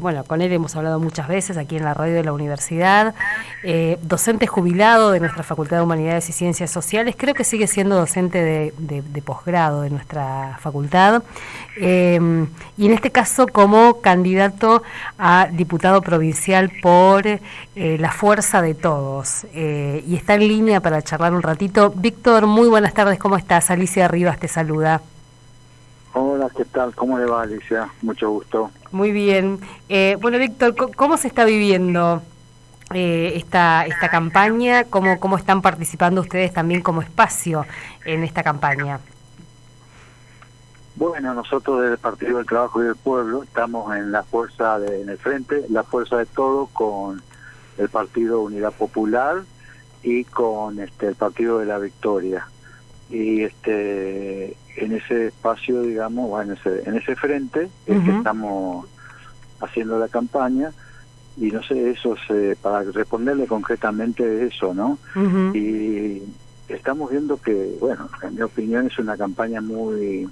bueno, con él hemos hablado muchas veces aquí en la radio de la universidad, docente jubilado de nuestra Facultad de Humanidades y Ciencias Sociales, creo que sigue siendo docente de posgrado de nuestra facultad, y en este caso como candidato a diputado provincial por la Fuerza de Todos, y está en línea para charlar un ratito. Víctor, muy buenas tardes, ¿cómo estás? Alicia Rivas te saluda. Hola, ¿qué tal? ¿Cómo le va, Alicia? Mucho gusto. Muy bien. Bueno, Víctor, ¿cómo se está viviendo esta campaña? ¿Cómo están participando ustedes también como espacio en esta campaña? Bueno, nosotros del Partido del Trabajo y del Pueblo estamos en la fuerza en el frente, la Fuerza de Todo, con el Partido Unidad Popular y con el Partido de la Victoria. Y en ese espacio, digamos, bueno, en ese frente es que estamos haciendo la campaña. Y no sé, eso es, para responderle concretamente eso, ¿no? Y estamos viendo que, bueno, en mi opinión es una campaña muy,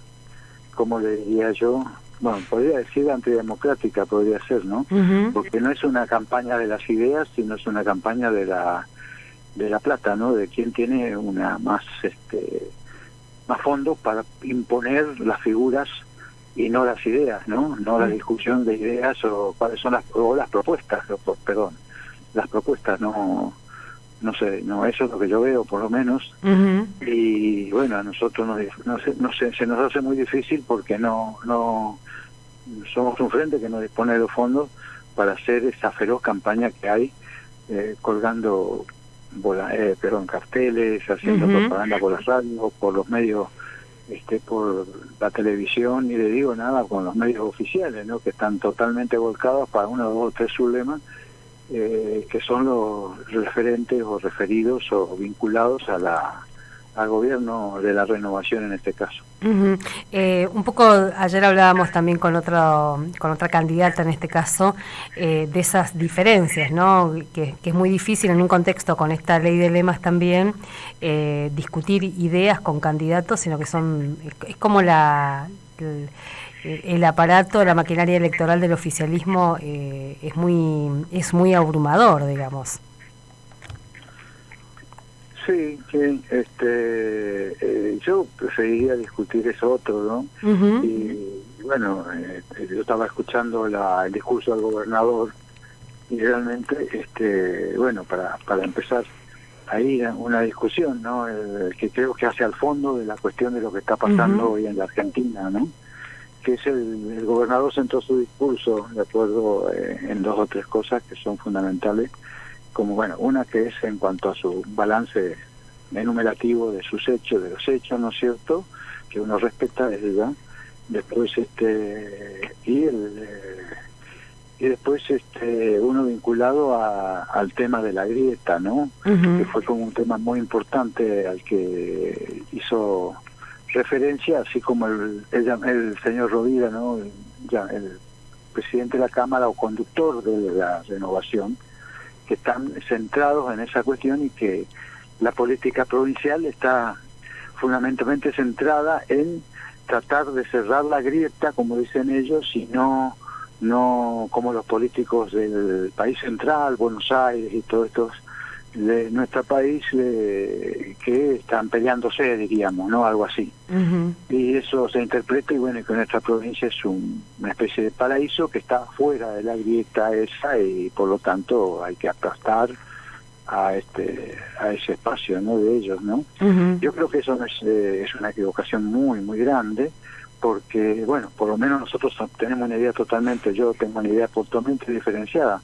¿cómo le diría yo? Bueno, podría decir antidemocrática, podría ser, ¿no? Porque no es una campaña de las ideas, sino es una campaña de la plata, ¿no? De quien tiene una más fondos para imponer las figuras y no las ideas, ¿no? No la discusión de ideas o cuáles son las propuestas, perdón, las propuestas, no sé, no, eso es lo que yo veo por lo menos. Y bueno, a nosotros se nos hace muy difícil porque no somos un frente que no dispone de los fondos para hacer esa feroz campaña que hay, colgando carteles, haciendo propaganda por las radios, por los medios, por la televisión, ni le digo nada con los medios oficiales, ¿no? Que están totalmente volcados para uno, dos o tres sublemas, que son los referentes o referidos o vinculados al gobierno de la Renovación en este caso. Un poco ayer hablábamos también con otra candidata en este caso, de esas diferencias, ¿no? Que es muy difícil en un contexto con esta ley de lemas también discutir ideas con candidatos, sino que es como el aparato, la maquinaria electoral del oficialismo es muy abrumador, digamos. Sí, yo preferiría discutir eso otro, ¿no? Y bueno, yo estaba escuchando el discurso del gobernador y realmente, bueno, para empezar ahí una discusión, ¿no? Que creo que hace al fondo de la cuestión de lo que está pasando hoy en la Argentina, ¿no? Que es el gobernador centró su discurso, de acuerdo, en dos o tres cosas que son fundamentales, como, bueno, una que es en cuanto a su balance enumerativo de los hechos, ¿no es cierto?, que uno respeta, ¿verdad? Después, y después, uno vinculado al tema de la grieta, ¿no? Que fue como un tema muy importante al que hizo referencia, así como el señor Rovira, ¿no? El presidente de la Cámara o conductor de la Renovación, que están centrados en esa cuestión y que la política provincial está fundamentalmente centrada en tratar de cerrar la grieta, como dicen ellos, y no como los políticos del país central, Buenos Aires y todos estos de nuestro país que están peleándose, diríamos, ¿no? Algo así. Y eso se interpreta, y bueno, que nuestra provincia es una especie de paraíso que está fuera de la grieta esa, y por lo tanto hay que aplastar a ese espacio, ¿no?, de ellos, ¿no? Yo creo que eso es una equivocación muy, muy grande, porque, bueno, por lo menos nosotros tenemos una idea yo tengo una idea totalmente diferenciada.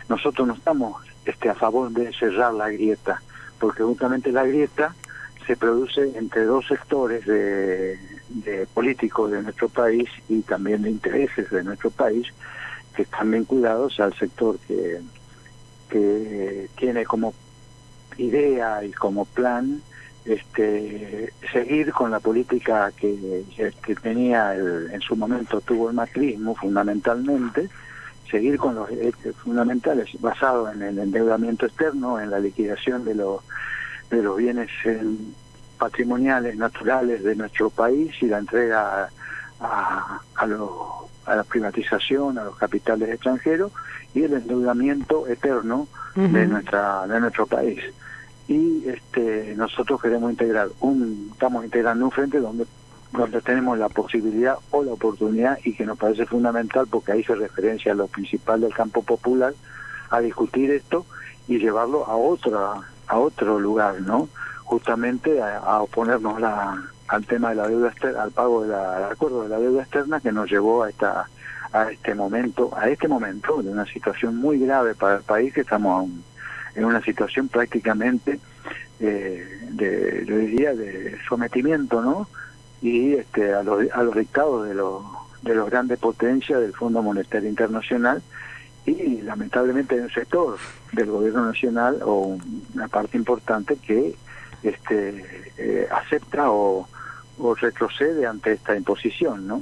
Nosotros no estamos a favor de cerrar la grieta, porque justamente la grieta se produce entre dos sectores de políticos de nuestro país y también de intereses de nuestro país, que están vinculados al sector que tiene como idea y como plan seguir con la política que tenía en su momento tuvo el macrismo, fundamentalmente, seguir con los fundamentales basados en el endeudamiento externo, en la liquidación de los bienes patrimoniales naturales de nuestro país y la entrega a a la privatización, a los capitales extranjeros y el endeudamiento eterno de nuestro país. Y nosotros queremos estamos integrando un frente donde tenemos la posibilidad o la oportunidad, y que nos parece fundamental porque ahí se referencia a lo principal del campo popular, a discutir esto y llevarlo a otro lugar, ¿no? Justamente a oponernos al tema de la deuda externa, al pago al acuerdo de la deuda externa, que nos llevó a este momento de una situación muy grave para el país, que estamos en una situación prácticamente yo diría de sometimiento, ¿no? Y a los dictados de los grandes potencias, del Fondo Monetario Internacional, y lamentablemente hay un sector del gobierno nacional, o una parte importante, que acepta o retrocede ante esta imposición, ¿no?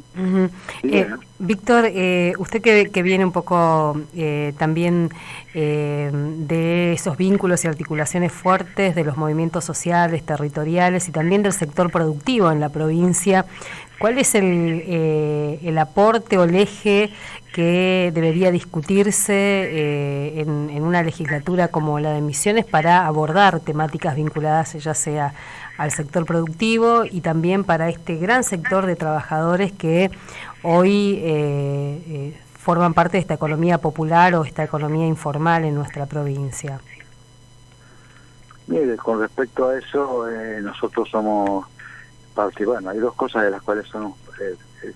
Víctor, usted que viene un poco también de esos vínculos y articulaciones fuertes de los movimientos sociales, territoriales y también del sector productivo en la provincia, ¿cuál es el aporte o el eje que debería discutirse en una legislatura como la de Misiones para abordar temáticas vinculadas ya sea al sector productivo y también para este gran sector de trabajadores que hoy forman parte de esta economía popular o esta economía informal en nuestra provincia? Mire, con respecto a eso, nosotros somos parte, bueno, hay dos cosas de las cuales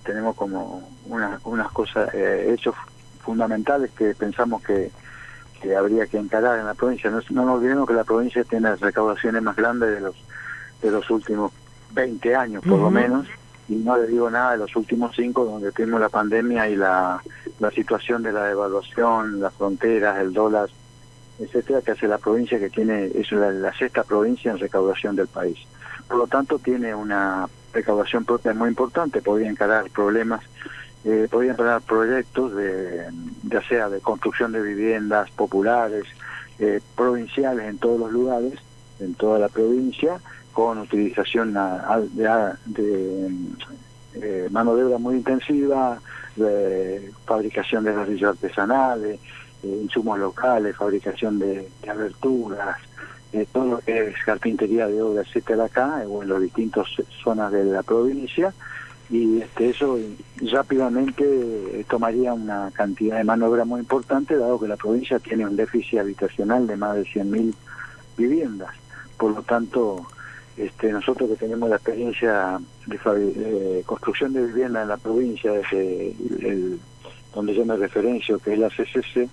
tenemos como unas cosas, hechos fundamentales que pensamos que habría que encarar en la provincia. No nos olvidemos que la provincia tiene las recaudaciones más grandes de los últimos 20 años, por lo menos, y no le digo nada de los últimos 5, donde tuvimos la pandemia y la situación de la devaluación, las fronteras, el dólar, etcétera, que hace la provincia, que es la sexta provincia en recaudación del país. Por lo tanto, tiene una recaudación propia muy importante, podría encarar problemas, podría encarar proyectos ya sea de construcción de viviendas populares, provinciales en todos los lugares, en toda la provincia, con utilización de mano de obra muy intensiva, de fabricación de ladrillos artesanales, insumos locales, fabricación de aberturas, todo lo que es carpintería de obra, etcétera, acá o en las distintas zonas de la provincia, y eso rápidamente tomaría una cantidad de mano de obra muy importante, dado que la provincia tiene un déficit habitacional de más de 100.000 viviendas. Por lo tanto, nosotros que tenemos la experiencia de construcción de vivienda en la provincia, desde donde yo me referencio, que es la CCC,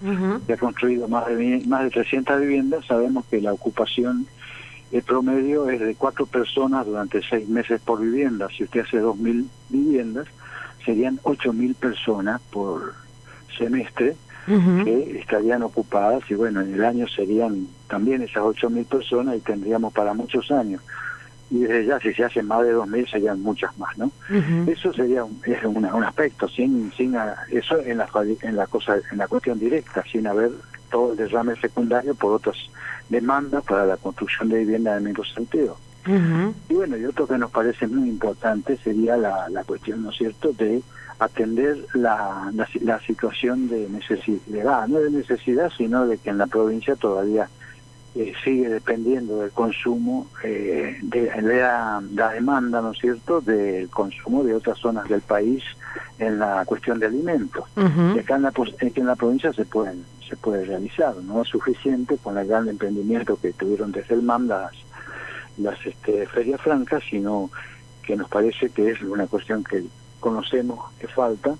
que ha construido más de 300 viviendas, sabemos que la ocupación promedio es de 4 personas durante 6 meses por vivienda. Si usted hace 2.000 viviendas, serían 8.000 personas por semestre que estarían ocupadas, y bueno, en el año serían también esas 8.000 personas y tendríamos para muchos años. Y desde ya, si se hacen más de 2.000, serían muchas más, ¿no? Eso sería un aspecto, sin eso en la cuestión directa, sin haber todo el derrame secundario por otras demandas para la construcción de vivienda en el mismo sentido. Y bueno, y otro que nos parece muy importante sería la cuestión, ¿no es cierto?, de atender la situación de necesidad, no de necesidad, sino de que en la provincia todavía sigue dependiendo del consumo, de la demanda, ¿no es cierto?, del consumo de otras zonas del país en la cuestión de alimentos. Y acá en la provincia se puede realizar, no es suficiente con el gran emprendimiento que tuvieron desde el MAM las ferias francas, sino que nos parece que es una cuestión que conocemos que falta,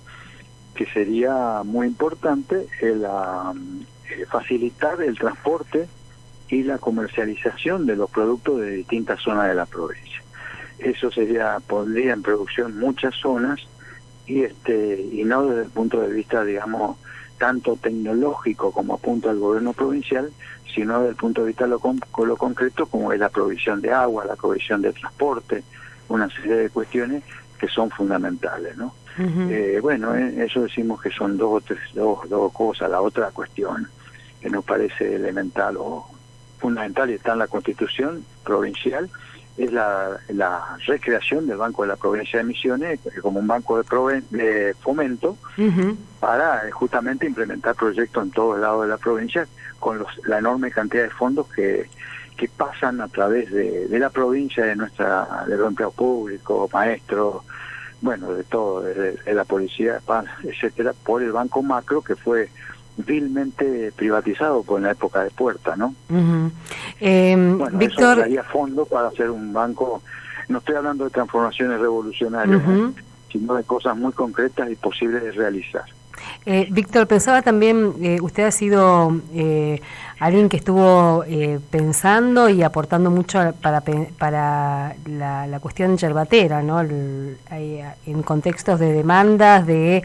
que sería muy importante facilitar el transporte y la comercialización de los productos de distintas zonas de la provincia. Eso pondría en producción muchas zonas y no desde el punto de vista, digamos, tanto tecnológico como apunta el gobierno provincial, sino desde el punto de vista lo concreto, como es la provisión de agua, la provisión de transporte, una serie de cuestiones que son fundamentales, ¿no? Bueno, eso decimos que son dos cosas. La otra cuestión que nos parece elemental o fundamental, y está en la Constitución provincial, es la recreación del Banco de la Provincia de Misiones como un banco de fomento para justamente implementar proyectos en todos lados de la provincia con la enorme cantidad de fondos que pasan a través de la provincia, de los empleados públicos, maestros, bueno, de todo, de la policía, etcétera, por el Banco Macro, que fue vilmente privatizado en la época de Puerta, ¿no? Bueno, Víctor, eso daría fondos para hacer un banco. No estoy hablando de transformaciones revolucionarias, sino de cosas muy concretas y posibles de realizar. Víctor, pensaba también, usted ha sido alguien que estuvo pensando y aportando mucho para la cuestión yerbatera, ¿no? En contextos de demandas, de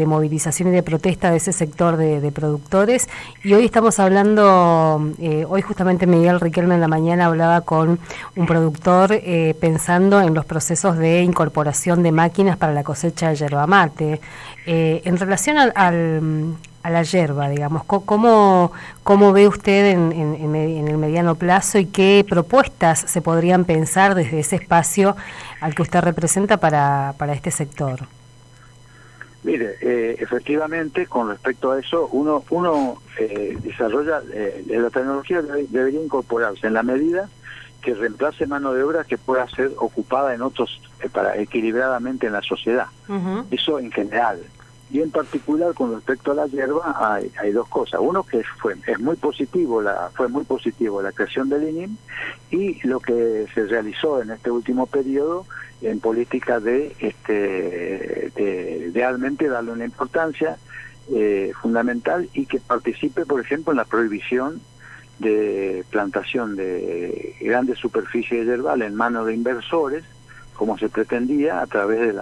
movilización y de protesta de ese sector de productores. Y hoy estamos hablando, hoy justamente Miguel Riquelme en la mañana hablaba con un productor pensando en los procesos de incorporación de máquinas para la cosecha de yerba mate. En relación a la yerba, digamos, ¿cómo ve usted en el mediano plazo y qué propuestas se podrían pensar desde ese espacio al que usted representa para este sector? Mire, efectivamente, con respecto a eso, uno desarrolla, la tecnología debería incorporarse en la medida que reemplace mano de obra que pueda ser ocupada en otros, equilibradamente en la sociedad. Eso en general. Y en particular con respecto a la yerba hay dos cosas. Uno que fue muy positivo la creación del INIM y lo que se realizó en este último periodo en política de realmente darle una importancia fundamental y que participe, por ejemplo, en la prohibición de plantación de grandes superficies de yerbal en manos de inversores, como se pretendía a través de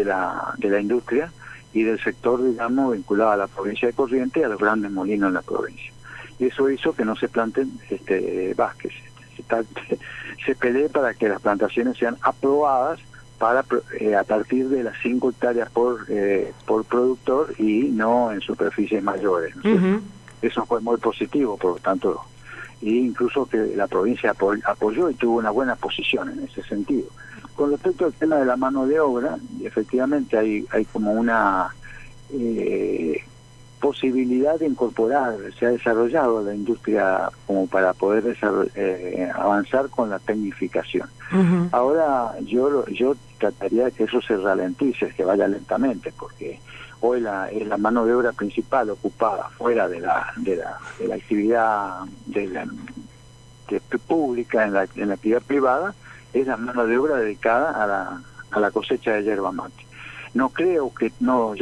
la industria y del sector, digamos, vinculado a la provincia de Corrientes y a los grandes molinos en la provincia. Y eso hizo que no se planten Vázquez. Se pelee para que las plantaciones sean aprobadas para a partir de las 5 hectáreas por productor y no en superficies mayores, ¿no? Eso fue muy positivo, por lo tanto, e incluso que la provincia apoyó y tuvo una buena posición en ese sentido. Con respecto al tema de la mano de obra, efectivamente hay como una posibilidad de incorporar, se ha desarrollado la industria como para poder avanzar con la tecnificación. Ahora yo trataría de que eso se ralentice, que vaya lentamente, porque hoy es la mano de obra principal ocupada fuera de la actividad pública, en la actividad privada, es la mano de obra dedicada a la cosecha de yerba mate. Yo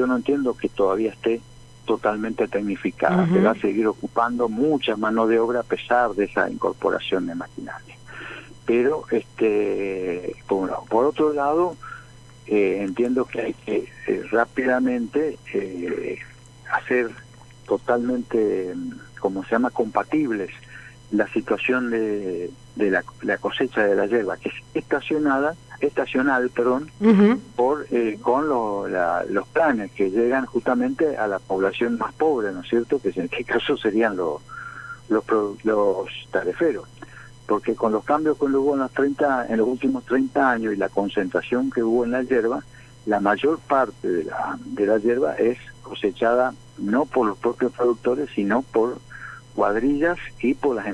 no entiendo que todavía esté totalmente tecnificada, que va a seguir ocupando mucha mano de obra a pesar de esa incorporación de maquinaria. Pero por otro lado, entiendo que hay que rápidamente hacer totalmente, compatibles la situación de la cosecha de la yerba, que es estacional, con los planes que llegan justamente a la población más pobre, ¿no es cierto? Que en este caso serían los tareferos, porque con los cambios que hubo en los últimos 30 años y la concentración que hubo en la yerba, la mayor parte de la yerba es cosechada no por los propios productores, sino por cuadrillas y por las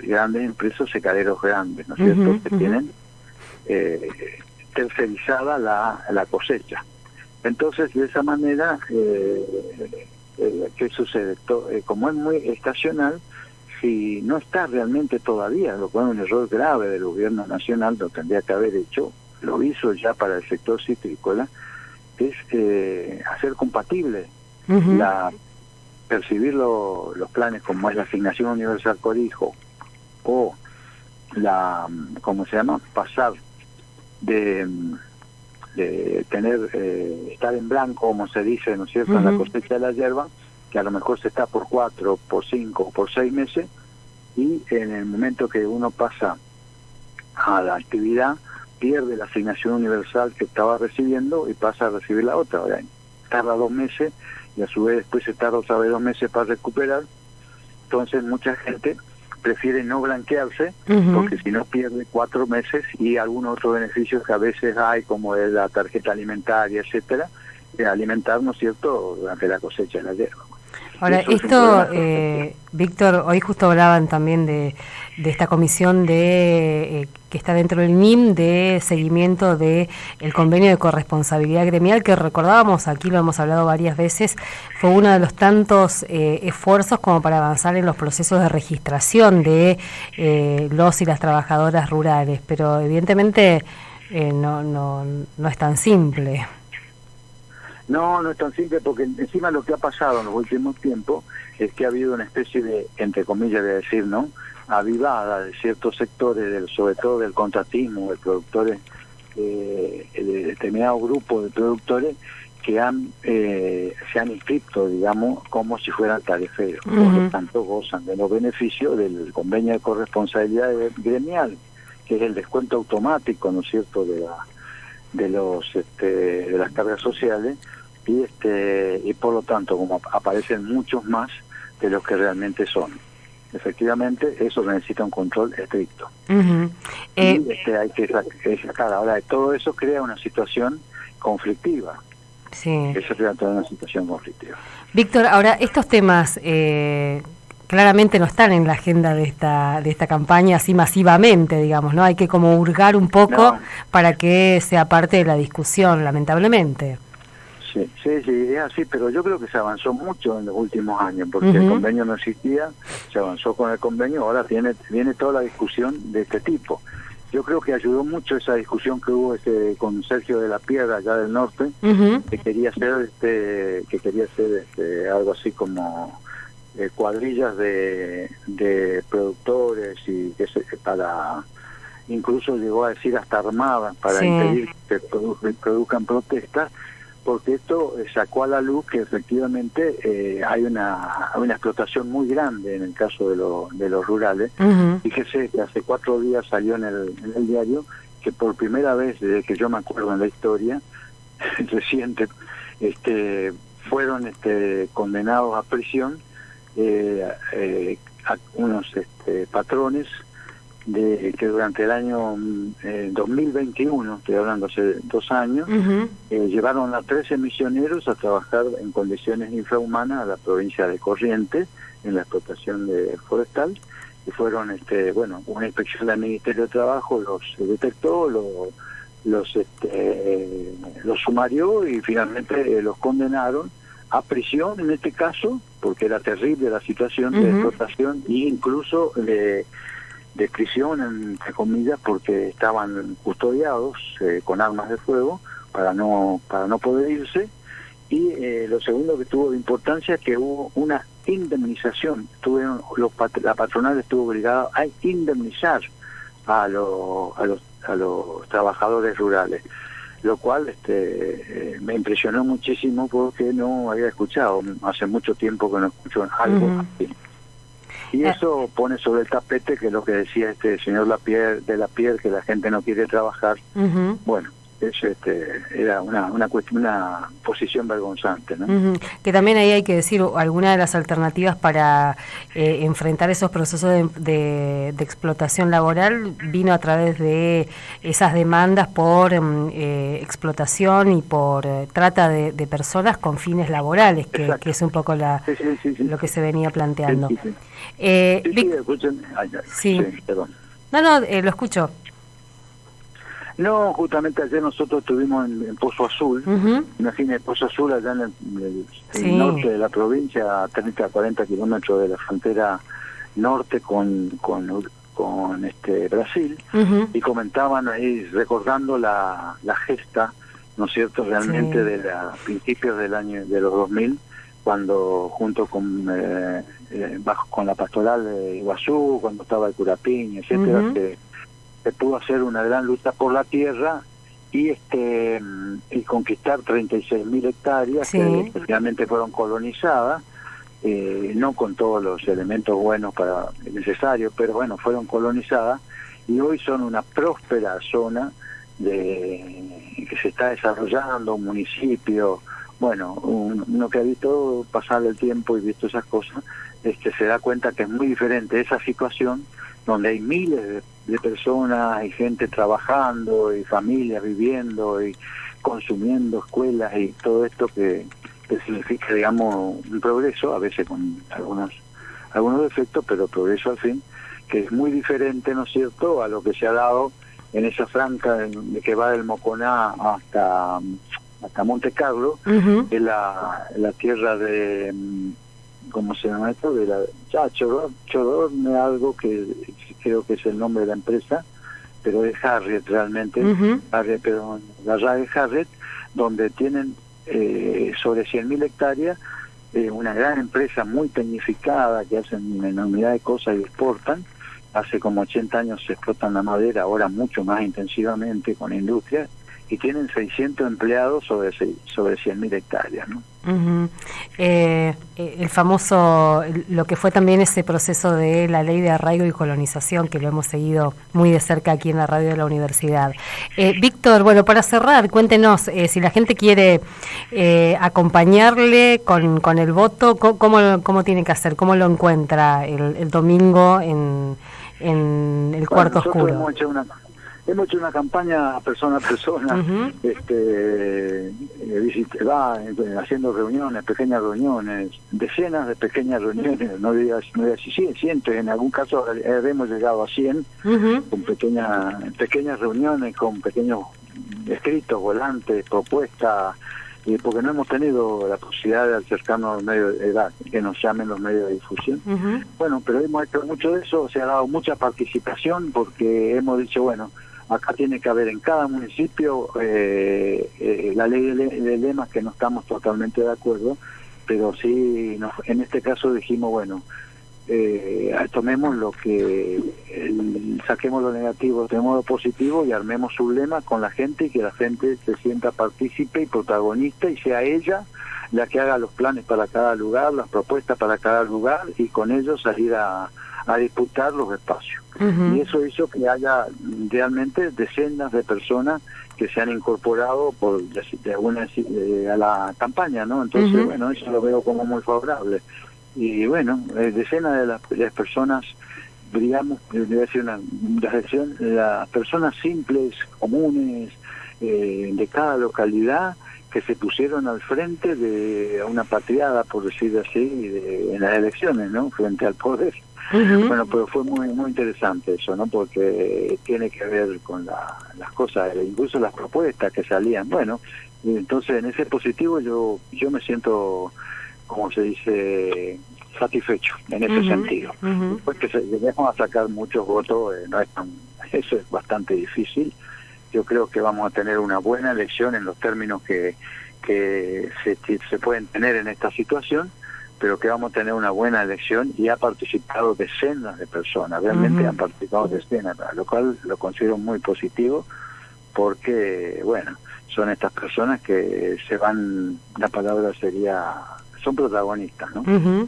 grandes empresas secaderos grandes, ¿no es cierto?, que tienen tercerizada la cosecha. Entonces, de esa manera, ¿qué sucede? Como es muy estacional, si no está realmente todavía, lo cual es un error grave del gobierno nacional, lo tendría que haber hecho, lo hizo ya para el sector citrícola, es hacer compatible percibir los planes como es la Asignación Universal Cobijo o pasar de tener estar en blanco, como se dice, ¿no es cierto?, en la cosecha de la yerba, que a lo mejor se está por 4, por 5, por 6 meses, y en el momento que uno pasa a la actividad, pierde la asignación universal que estaba recibiendo y pasa a recibir la otra. Ahora, tarda 2 meses y a su vez después se tarda otra vez 2 meses para recuperar. Entonces mucha gente prefiere no blanquearse, porque si no pierde 4 meses y algunos otros beneficios que a veces hay, como es la tarjeta alimentaria, etcétera, de alimentar, ¿no es cierto?, durante la cosecha de la hierba. Ahora, esto, Víctor, hoy justo hablaban también de esta comisión que está dentro del NIM de seguimiento de el convenio de corresponsabilidad gremial, que recordábamos, aquí lo hemos hablado varias veces, fue uno de los tantos esfuerzos como para avanzar en los procesos de registración de los y las trabajadoras rurales, pero evidentemente no es tan simple. No es tan simple, porque encima lo que ha pasado en los últimos tiempos es que ha habido una especie de, entre comillas de decir, ¿no?, avivada de ciertos sectores, sobre todo del contratismo, de productores, de determinado grupo de productores que se han inscrito, digamos, como si fueran tariferos. Por lo tanto, gozan de los beneficios del convenio de corresponsabilidad gremial, que es el descuento automático, ¿no es cierto?, de las cargas sociales, y por lo tanto, como aparecen muchos más de los que realmente son. Efectivamente, eso necesita un control estricto. Y hay que sacar. Ahora, todo eso crea una situación conflictiva. Sí. Eso crea toda una situación conflictiva. Víctor, ahora, estos temas claramente no están en la agenda de esta campaña así masivamente, digamos, ¿no? Hay que como hurgar un poco para que sea parte de la discusión, lamentablemente. Sí, es así, pero yo creo que se avanzó mucho en los últimos años, porque el convenio no existía, se avanzó con el convenio, ahora viene toda la discusión de este tipo. Yo creo que ayudó mucho esa discusión que hubo con Sergio de la Piedra, allá del norte, que quería hacer algo así como cuadrillas de productores, y para incluso llegó a decir hasta armadas para impedir que produzcan protestas, porque esto sacó a la luz que efectivamente hay una explotación muy grande en el caso de los rurales. Fíjese que hace 4 días salió en el diario que por primera vez desde que yo me acuerdo en la historia reciente, fueron condenados a prisión a unos patrones que durante el año 2021, estoy hablando hace 2 años, llevaron a 13 misioneros a trabajar en condiciones infrahumanas a la provincia de Corrientes en la explotación forestal, y fueron una inspección del Ministerio de Trabajo los detectó, los sumarió y finalmente los condenaron a prisión en este caso, porque era terrible la situación de explotación, e incluso de prisión, entre comillas, porque estaban custodiados con armas de fuego para no poder irse. Y lo segundo que tuvo de importancia es que hubo una indemnización. La patronal estuvo obligada a indemnizar a los trabajadores rurales, lo cual me impresionó muchísimo, porque no había escuchado, hace mucho tiempo que no escucho algo así. Y eso pone sobre el tapete, que es lo que decía este señor de la Pierre, que la gente no quiere trabajar. Bueno, eso era una posición vergonzante, ¿no? Que también ahí hay que decir, alguna de las alternativas para enfrentar esos procesos de explotación laboral vino a través de esas demandas por explotación y por trata de personas con fines laborales, que es un poco lo que se venía planteando. Escuchen. Perdón. No, lo escucho. No, justamente ayer nosotros estuvimos en Pozo Azul, imagínate, Pozo Azul allá en el norte de la provincia, a 30 a 40 kilómetros de la frontera norte con Brasil, y comentaban ahí, recordando la gesta, ¿no es cierto?, realmente de principios del año de los 2000, cuando junto con la pastoral de Iguazú, cuando estaba el Curapín, etcétera, se pudo hacer una gran lucha por la tierra y conquistar 36.000 hectáreas que realmente fueron colonizadas, no con todos los elementos buenos necesarios, pero bueno, fueron colonizadas, y hoy son una próspera zona que se está desarrollando, un municipio, bueno, uno que ha visto pasar el tiempo y visto esas cosas, se da cuenta que es muy diferente esa situación donde hay miles de personas, hay gente trabajando y familias viviendo y consumiendo, escuelas y todo esto que significa, digamos, un progreso, a veces con algunos defectos, pero progreso al fin, que es muy diferente, ¿no es cierto?, a lo que se ha dado en esa franja que va del Moconá hasta Monte Carlo, que es la tierra de, ¿cómo se llama esto? De la Chodorne, algo que creo que es el nombre de la empresa, pero es Harriet realmente, la RAE Harriet, donde tienen sobre 100.000 hectáreas, una gran empresa muy tecnificada que hacen una enormidad de cosas y exportan. Hace como 80 años se explotan la madera, ahora mucho más intensivamente con industria, y tienen 600 empleados sobre 100.000 hectáreas, ¿no? El famoso, lo que fue también ese proceso de la ley de arraigo y colonización, que lo hemos seguido muy de cerca aquí en la radio de la universidad. Víctor, bueno, para cerrar, cuéntenos, si la gente quiere acompañarle con el voto, ¿cómo tiene que hacer? ¿Cómo lo encuentra el domingo en el cuarto oscuro? Hemos hecho una campaña persona a persona, haciendo reuniones, pequeñas reuniones, decenas de pequeñas reuniones, no digas cientos, en algún caso hemos llegado a 100, con pequeñas reuniones, con pequeños escritos, volantes, propuestas, porque no hemos tenido la posibilidad de acercarnos a los medios de edad, que nos llamen los medios de difusión. Bueno, pero hemos hecho mucho de eso, se ha dado mucha participación, porque hemos dicho, bueno, acá tiene que haber en cada municipio la ley de lemas, que no estamos totalmente de acuerdo, pero sí, en este caso dijimos, bueno, tomemos saquemos lo negativo, tenemos lo positivo y armemos un lema con la gente y que la gente se sienta partícipe y protagonista y sea ella la que haga los planes para cada lugar, las propuestas para cada lugar y con ello salir a disputar los espacios. Y eso hizo que haya realmente decenas de personas que se han incorporado a la campaña, ¿no? Entonces, bueno, eso lo veo como muy favorable. Y bueno, decenas de las personas, digamos, las personas simples, comunes, de cada localidad, que se pusieron al frente de una patriada, por decir así, en las elecciones, ¿no? Frente al poder. Bueno, pero fue muy muy interesante eso, ¿no? Porque tiene que ver con las cosas, incluso las propuestas que salían. Bueno, entonces en ese positivo yo me siento, como se dice, satisfecho en ese sentido. Pues que lleguemos a sacar muchos votos, eso es bastante difícil. Yo creo que vamos a tener una buena elección en los términos que se pueden tener en esta situación, pero que vamos a tener una buena elección y ha participado decenas de personas, realmente han participado decenas, lo cual lo considero muy positivo porque, bueno, son estas personas que la palabra son protagonistas, ¿no?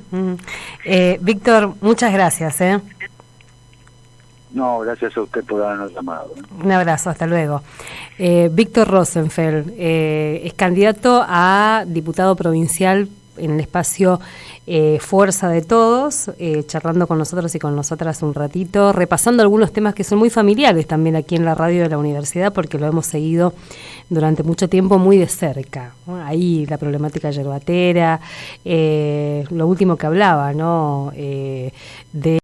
Víctor, muchas gracias, No, gracias a usted por habernos llamado. Un abrazo, hasta luego. Víctor Rosenfeld es candidato a diputado provincial en el espacio Fuerza de Todos, charlando con nosotros y con nosotras un ratito, repasando algunos temas que son muy familiares también aquí en la radio de la universidad, porque lo hemos seguido durante mucho tiempo muy de cerca, ¿no? Ahí la problemática yerbatera, lo último que hablaba, ¿no? De